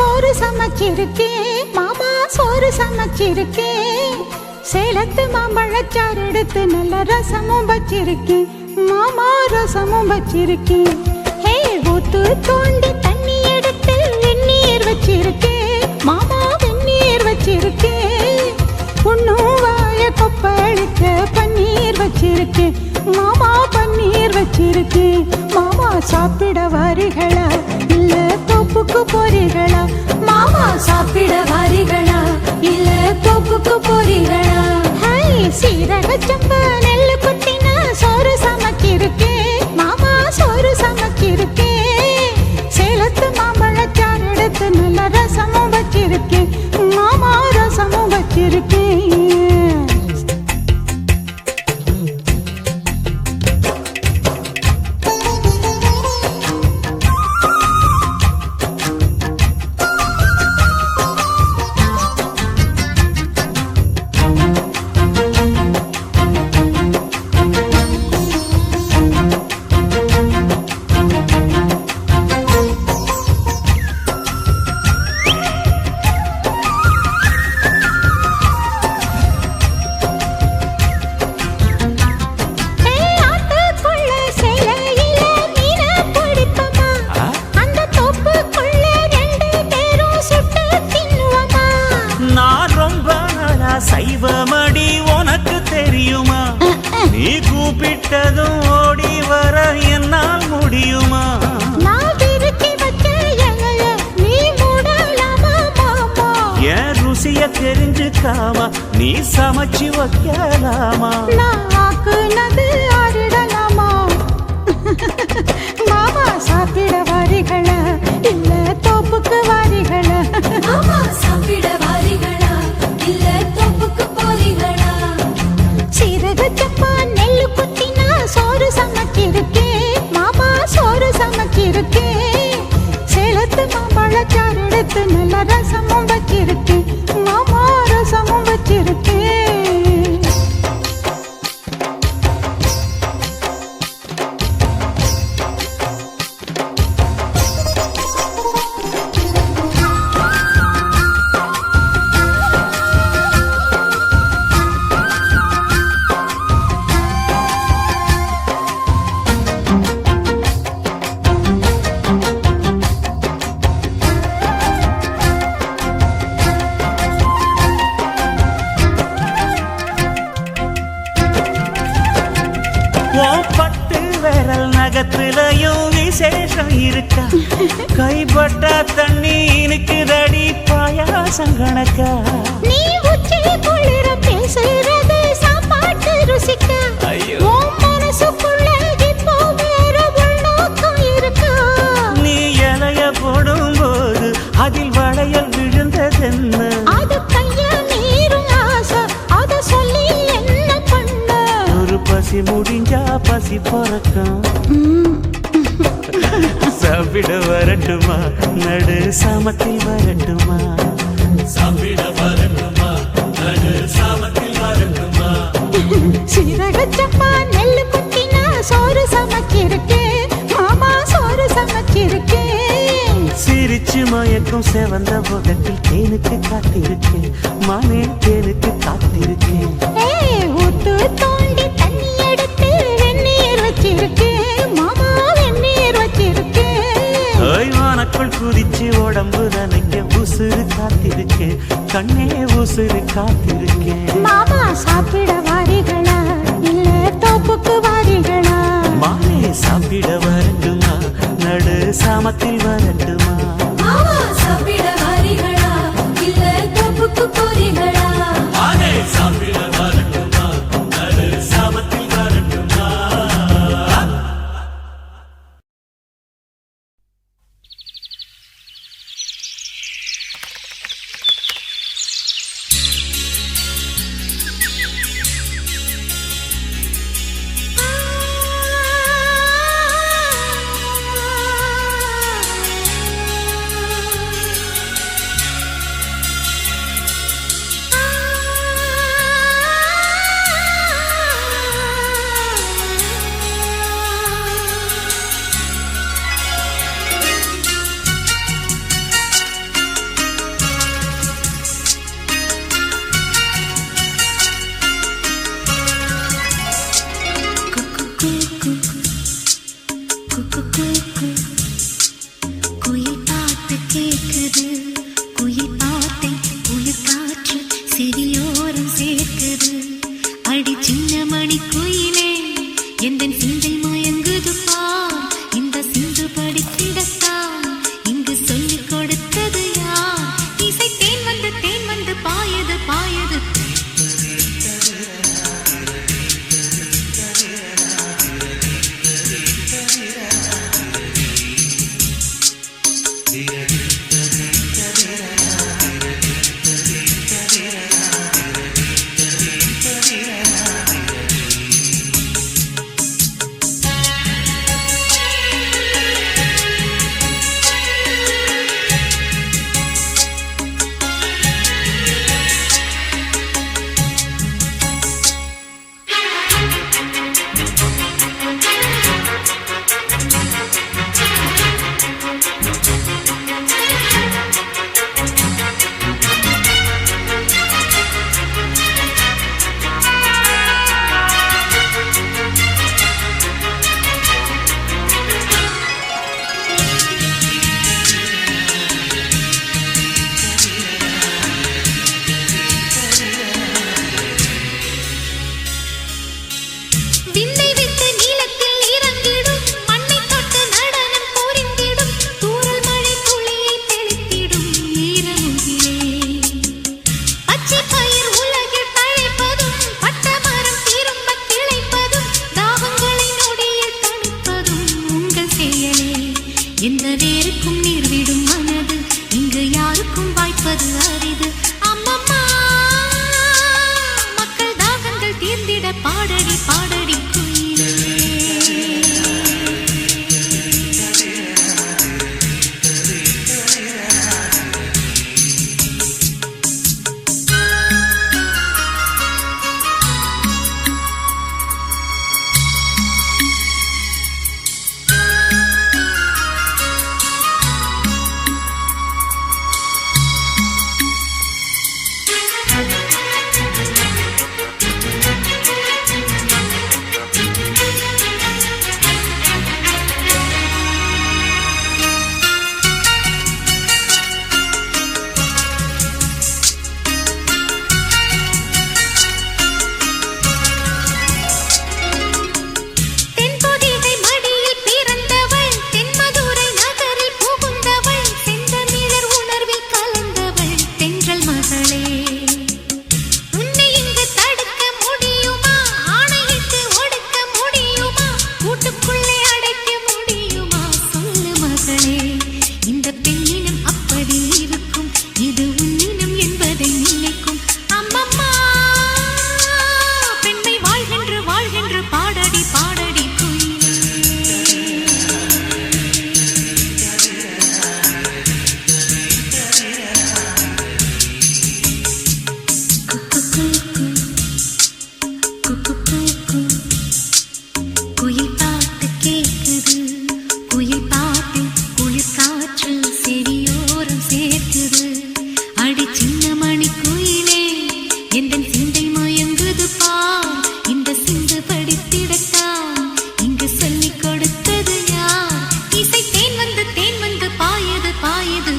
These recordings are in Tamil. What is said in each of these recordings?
சோறு சமைச்சிருக்கேன், மாமா சோறு சமைச்சிருக்கேன். சேலத்து மாம்பழச்சாறு எடுத்து நல்ல ரசமும் வச்சிருக்கேன், மாமா ரசமும் வச்சிருக்கேன். ஹே ஊத்து தோண்டி தண்ணி எடுத்து வெந்நீர் வச்சிருக்கேன், மாமா வெந்நீர் வச்சிருக்கேன். பொண்ணும் வாய கொப்பளிக்க பன்னீர் வச்சிருக்கேன், மாமா பன்னீர் வச்சிருக்கேன். மாமா சாப்பிட வாரிகளா இல்ல தோப்புக்கு போறீங்களா? மாமா சாப்பிட வாரிகளா இல்ல தோப்புக்கு போறீங்களா? ஹை சீரக சம்பா நெல்லு குத்தினா சோறு சமைச்சிருக்கேன், மாமா சோறு சமைச்சிருக்கேன். சேலத்து மாம்பழச்சாறு எடுத்து நல்ல ரசமும் வச்சிருக்கேன், மாமா ரசமும் வச்சிருக்கேன். சைவமடி உனக்கு தெரியுமா? நீ கூப்பிட்டதும் ஓடி வர என்னால் முடியுமா? என் ருசிய தெரிஞ்சுக்காமா நீ சமைச்சு வைக்கலாமா? மாமா சாப்பிட வாரிகளா இல்ல தோப்புக்கு வாரிகளா? மாமா சாப்பிட வாரிகளா இல்ல தோப்புக்கு போறீங்களா? சீரக சப்பா நெல்லு குத்தினா சோறு சமைச்சிருக்கேன், மாமா சோறு சமைச்சிருக்கேன். சேலத்து மாம்பழச்சாறு எடுத்து நல்ல ரசமும் வச்சிருக்கேன், மாமா ரசமும் வச்சிருக்கேன். பட்டு விரல் நகத்திலையும் விசேஷம் இருக்கா? கைப்பட்ட தண்ணி இனிக்குதடி பாயாசம் கணக்கா? நீ உச்சி குளிர பேசுறது சாப்பாட்டு ருசிக்க, உன் மனசுக்குள்ள இப்போ வேற உள்நோக்கம் இருக்கா? நீ இலைய போடும்போது அதில் வளையல் விழுந்ததென்ன? அது கைய நீரும் ஆசை, அத சொல்லி என்ன பண்ண? ஒரு பசி முடிஞ்சா பசி பறக்கும். சாப்பிட வரட்டுமா நடு சாமத்தில் வரட்டுமா? சாப்பிட வரட்டுமா நடு சாமத்தில் வரட்டுமா? சீரக சப்பா நெல்லு குத்தினா சோறு சமைச்சிருக்கேன், மாமா சோறு சமைச்சிருக்கேன். சிரிச்சு மயக்கும் செவந்த முகத்தில் தேனுக்கு காத்திருக்கேன், மானே தேனுக்கு காத்திருக்கேன். ஊத்து தோண்டி தண்ணி எடுத்து வெந்நீர் வச்சிருக்கேன், மாமா வெந்நீர் வச்சிருக்கேன். ஓய்வானக்குள் குதிச்சு உடம்பு நனைக்க உசுறு காத்திருக்கேன், கண்ணே உசுறு காத்திருக்கேன். மாமா சாப்பிட வாரிகளா இல்ல தோப்புக்கு வாரிகளா? மானே சாப்பிட வரட்டுமா நடு சாமத்தில் வரட்டுமா? மாமா சாப்பிட வாரிகளா இல்ல தோப்புக்கு போறீங்களா? மானே சாப்பிட வரட்டுமா நடு சாமத்தில் வரட்டுமா? ஆ எந்தன் சிந்தை மயங்குது பார் இந்த சிந்து படித்திடத்தான் இங்கு சொல்லிக் கொடுத்தது யார் இசை தேன் வந்து பாயது பாயது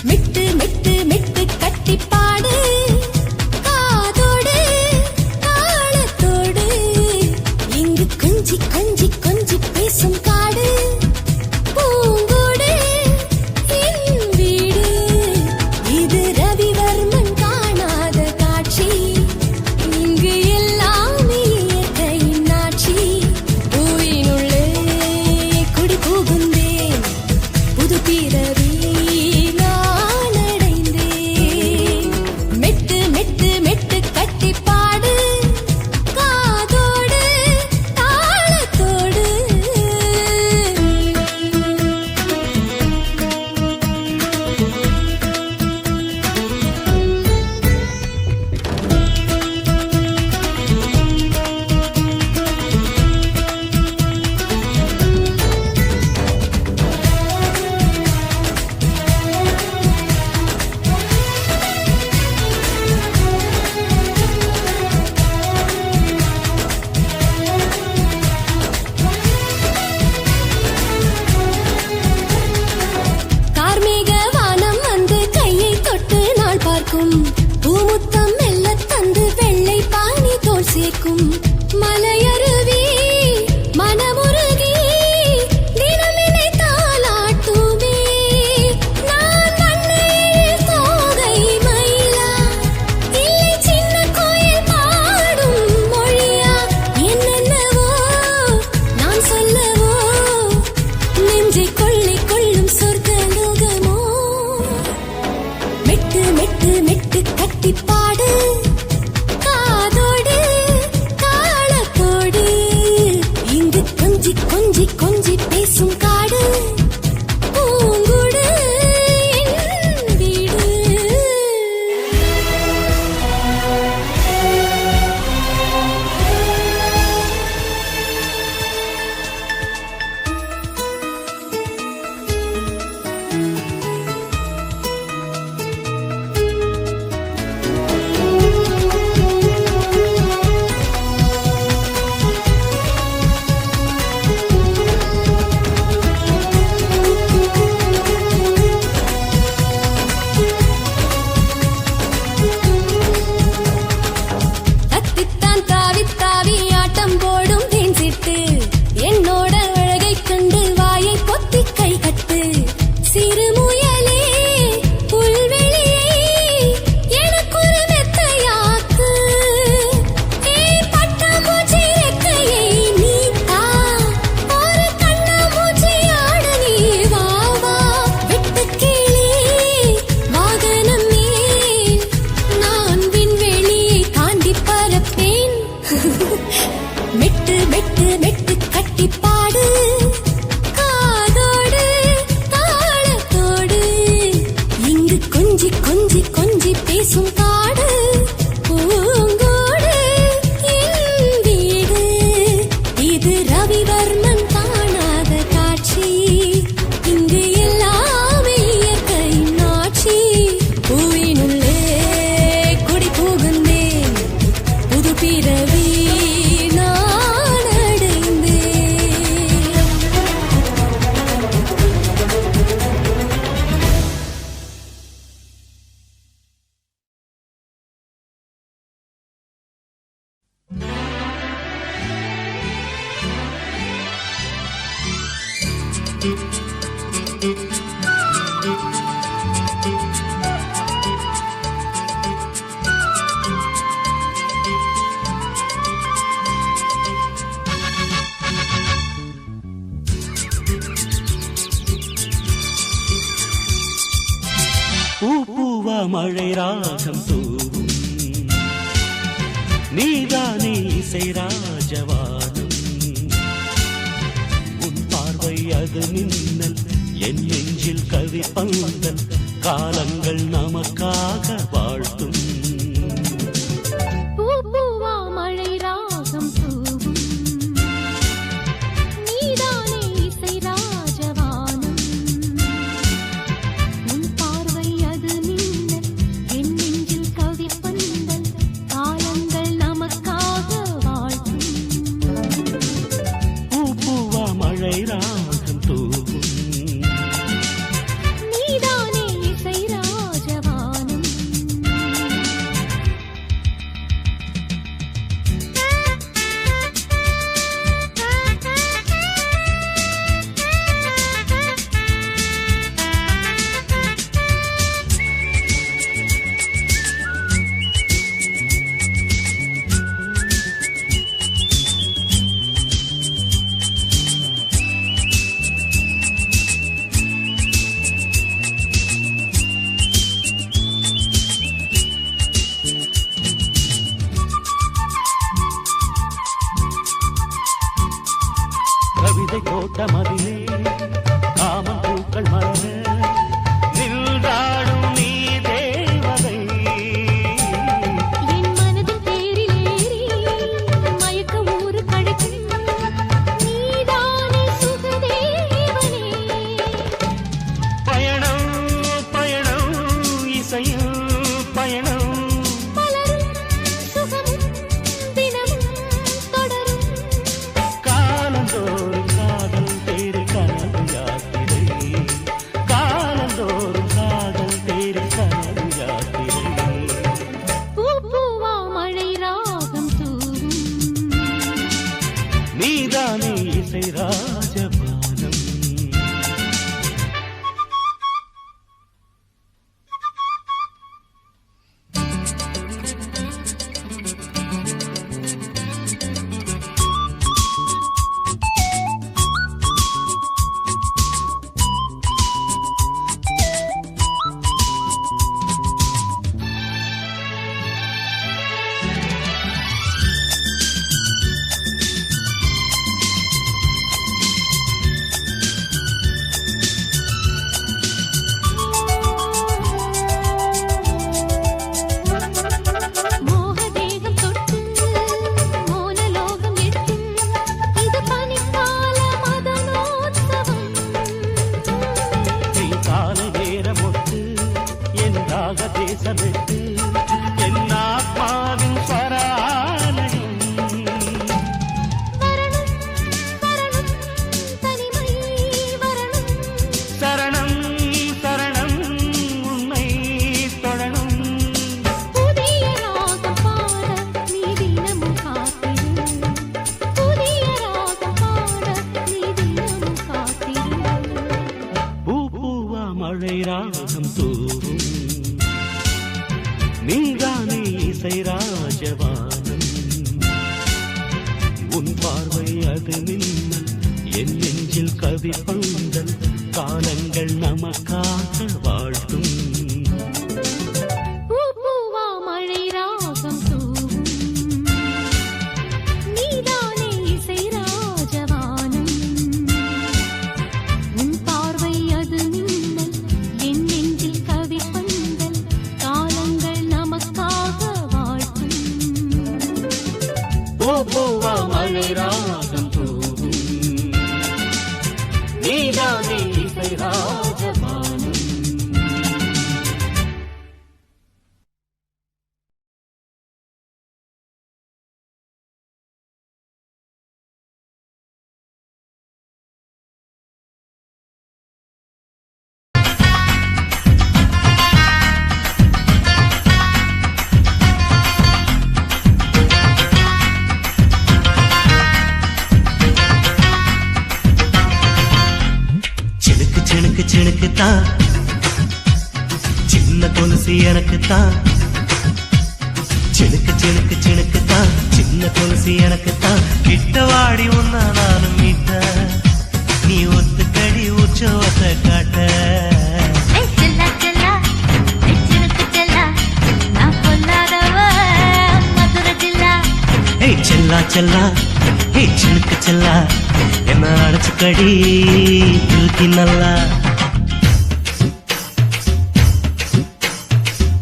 மெட்டு மெட்டு கட்டிப்பாடு காதோடு பிறவி நான் அடைந்தேன். பூவா மழை ராகம் தூவும் நீதானே இசை ராஜவானம் உன் பார்வை அது மின்னல் என் நெஞ்சில் கவி பந்தல் காலங்கள் நமக்காக வாழ்த்தும் பூவா மழை ராகம் தூவும் நீதானே இசை ராஜவானம் உன் பார்வை அது மின்னல் என் நெஞ்சில் கவி பந்தல் காலங்கள் நமக்காக வாழ்த்தும் பூவா மழை ராகம் தூவும் நீதானே இசை ராஜவானம். கவிதை தோட்ட மதிலே காமம் பூக்கள் மலர நின்றாடும் நீ தேவதை என் மனதில் தேரில் ஏறி மயக்க ஊரு கடக்கும் நீதானே சுகதேவனே. பயணம் பயணம் இசையும் பயணம் மலரும் சுகமும் தினமும் தொடரும். காலந்தோறும் காதல் தேடி கனவு யாத்திரை காலந்தோறும் காதல் தேடி கனவு யாத்திரை பூவா மழை ராகம் தூவும் நீதானே இசை ராஜபானம் மோகதேகம் தொட்டு மோனலோகம் எட்டும் இது பனிக்கால மதனோத்சவம். நீ கால நேரமொட்டு என்றாக தேசமெட்டு என் ஆத்மாவின் ஸ்வராலயம் வரணும் வரணும் தனிமை வரணும். சரணம் சரணம் உன்னை தொடணும் புதிய ராகம் பாட நீ தினமும் காத்திரு. புதிய ராகம் பாட நீ தினமும் காத்திரு. பூவா மழை ராகம் தூவும் நீதானே இசை ராஜவானம் உன் பார்வை அது மின்னல் என் நெஞ்சில் கவி பந்தல் காலங்கள் நமக்காக வாழ்த்தும் பூவா மழை ராகம் தூவும் நீதானே இசை ராஜவானம் உன் பார்வை அது மின்னல் என் நெஞ்சில் கவி பந்தல் காலங்கள் நமக்காக வாழ்த்தும் பூவா மழை ராகம் தூவும் நீதானே இசை ராஜபானம் தான், சின்ன கொலுசு எனக்கு தான். சினுக்கு சினுக்கு சினுக்கு தான், சின்ன கொலுசு எனக்கு தான். கிட்ட வாடி உன்னா நானும் மீட்ட, நீ ஒத்துக்கடி உற்சவத்தை காட்ட. செல்லா செல்லா சினுக்கு செல்லா நான் பொல்லாதவ மதுரை ஜில்லா. செல்லா செல்லா சினுக்கு செல்லா என்ன அடைச்சுக்கடி இழுக்கி நல்லா.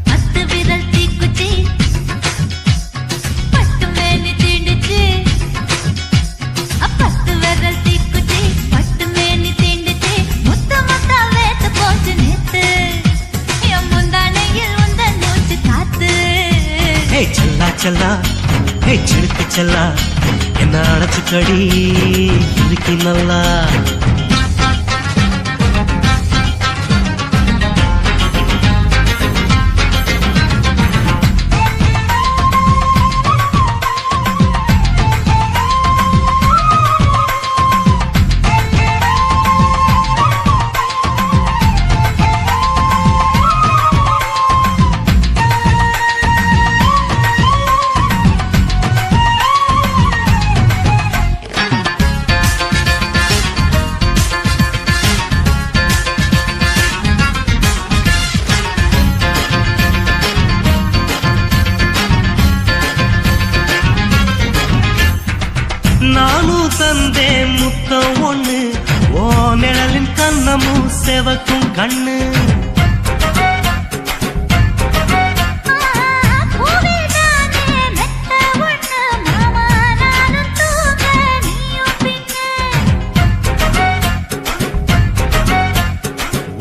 பத்து விரல் தீக்குச்சி பட்டு மேனி தீண்டுச்சு. பத்து விரல் தீக்குச்சி பட்டு மேனி தீண்டுச்சு. முத்த முத்த வேத்து போச்சு நேத்து என் முந்தானையில் உந்தன் மூச்சு காத்து. செல்லா செல்லா சினுக்கு செல்லா என்ன அடைச்சுக்கடி இழுக்கி நல்லா. நானும் தந்தேன் முத்தம் ஒண்ணு, ஓ நிழலின் கண்ணமும் செவக்கும் கண்ணு.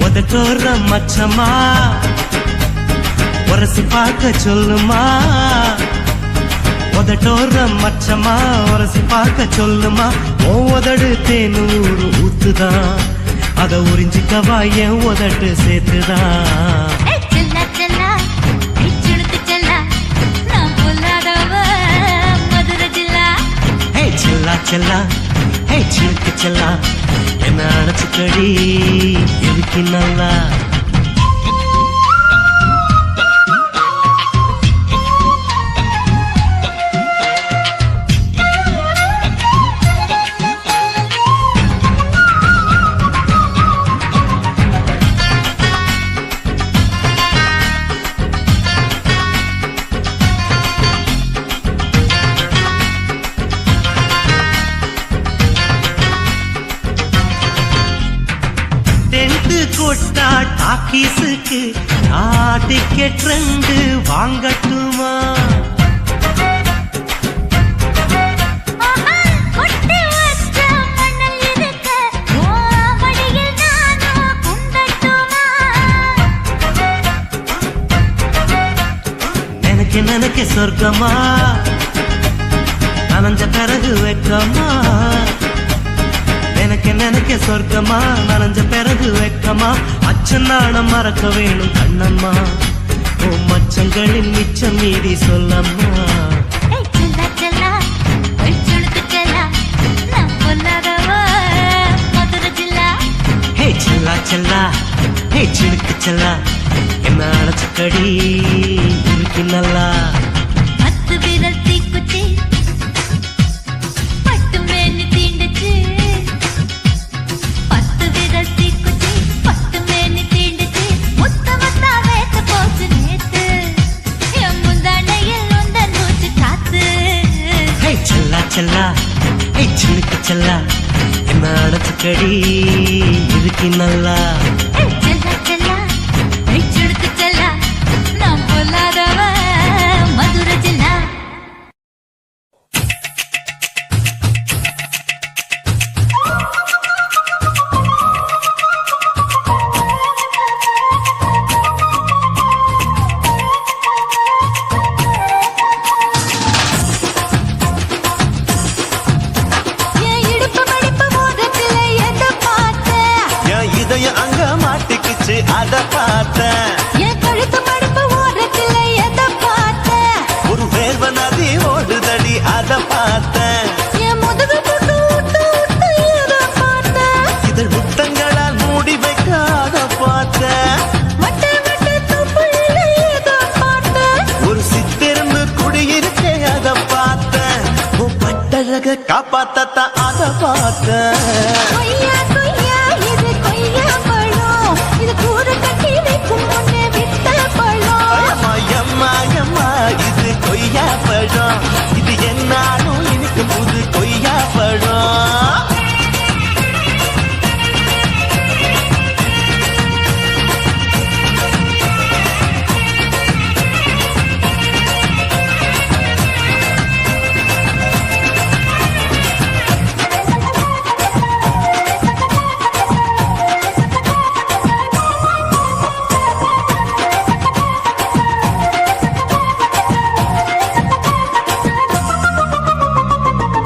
உதட்டோர மச்சமா உரசி பார்க்க சொல்லுமா. உதட்டோர மச்சமா உரசி பார்க்க சொல்லுமா. உதடு தேனூறு ஊத்துதான், அத உறிஞ்சிக்கவா என் உதட்டு சேர்த்துதான். செல்லா செல்லா சினுக்கு செல்லா நான் பொல்லாதவ மதுரை ஜில்லா. செல்லா செல்லா சினுக்கு செல்லா என்ன அடைச்சுக்கடி இழுக்கி நல்லா. கொட்டா டாக்கீஸுக்கு டிக்கெட் 2 வாங்கட்டுமா. நினைக்க சொர்க்கமா நனைஞ்ச பிறகு வெக்கமா. நினைக்க சொர்க்கமா நனைஞ்ச பிறகு வெக்கமா. அச்சம் நாணம் மறக்க வேணும் கண்ணம்மா, ஓ மச்சங்களின் மிச்சம் மீறி சொல்லம்மா. செல்லா சினுக்கு செல்லா நான் பொல்லாதவ மதுரை ஜில்லா. செல்லா செல்லா சினுக்கு செல்லா என்ன அடைச்சுக்கடி இழுக்கி நல்லா. பத்து விரல் தீக்குச்சி பட்டு மேனி தீண்டுச்சு. பத்து விரல் தீக்குச்சி பட்டு மேனி தீண்டுச்சு. முத்த முத்த வேத்து போச்சு நேத்து என் முந்தானையில் உந்தன் மூச்சு காத்து. செல்லா செல்லா சினுக்கு செல்லா என்ன அடைச்சுக்கடி இழுக்கி நல்லா. செல்லா செல்லா சினுக்கு செல்லா நான் பொல்லாதவ மதுரை ஜில்லா. என் இடுப்பு மடிப்பு மோதத்துல எதை பார்த்தேன், என் இதயம் அங்க மாட்டிக்கிச்சு அத பார்த்தேன். என் கழுத்து மடிப்பு ஓரத்துல எதை பார்த்தேன், ஒரு வேர்வ நதி ஓடுதடி அத பார்த்தேன். என் முதுகு புட்டு விட்டு விட்டு எதை பார்த்தேன், இதழ் முத்தங்களால் மூடி வைக்காத உலக காப்பாத்தத்தான் அத பார்த்தேன். கொய்யா கொய்யா இது கொய்யா பழம், இது கூற கட்டி வைக்கும் முன்னே விட்ட பழம். அம்மா, எம்மா, எம்மா, இது கொய்யா பழம், இது என்னாலும் இனிக்கும் புது கொய்யா பழம்.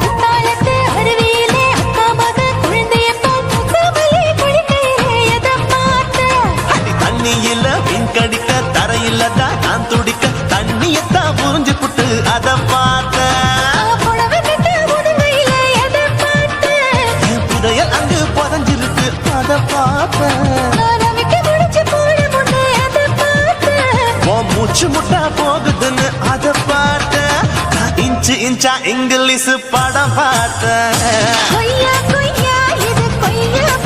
குத்தாலத்து அருவியிலே அக்கா மக குழந்தைய போல் முகமலி குளிக்கையிலே எதை பார்த்தேன். அடி தண்ணியில மீன் கடிக்க தரையில தான் நான் துடிக்க தண்ணியத்தான் புரிஞ்சு புட்டு அத பார்த்தேன். புடவை கட்ட முதுமையிலே எதை பார்த்தேன். என் புதையல் அங்கு புதஞ்சிருக்கு அத பார்த்தேன். நான் அவிக்க முடிச்சு போட முன்னே எதை பார்த்தேன். உன் மூச்சு முட்டா போகுதுன்னு அத பார்த்தேன். நான் இன்ச்சு இன்ச்சா இங்கிலீஷ் படம் பார்த்தேன்.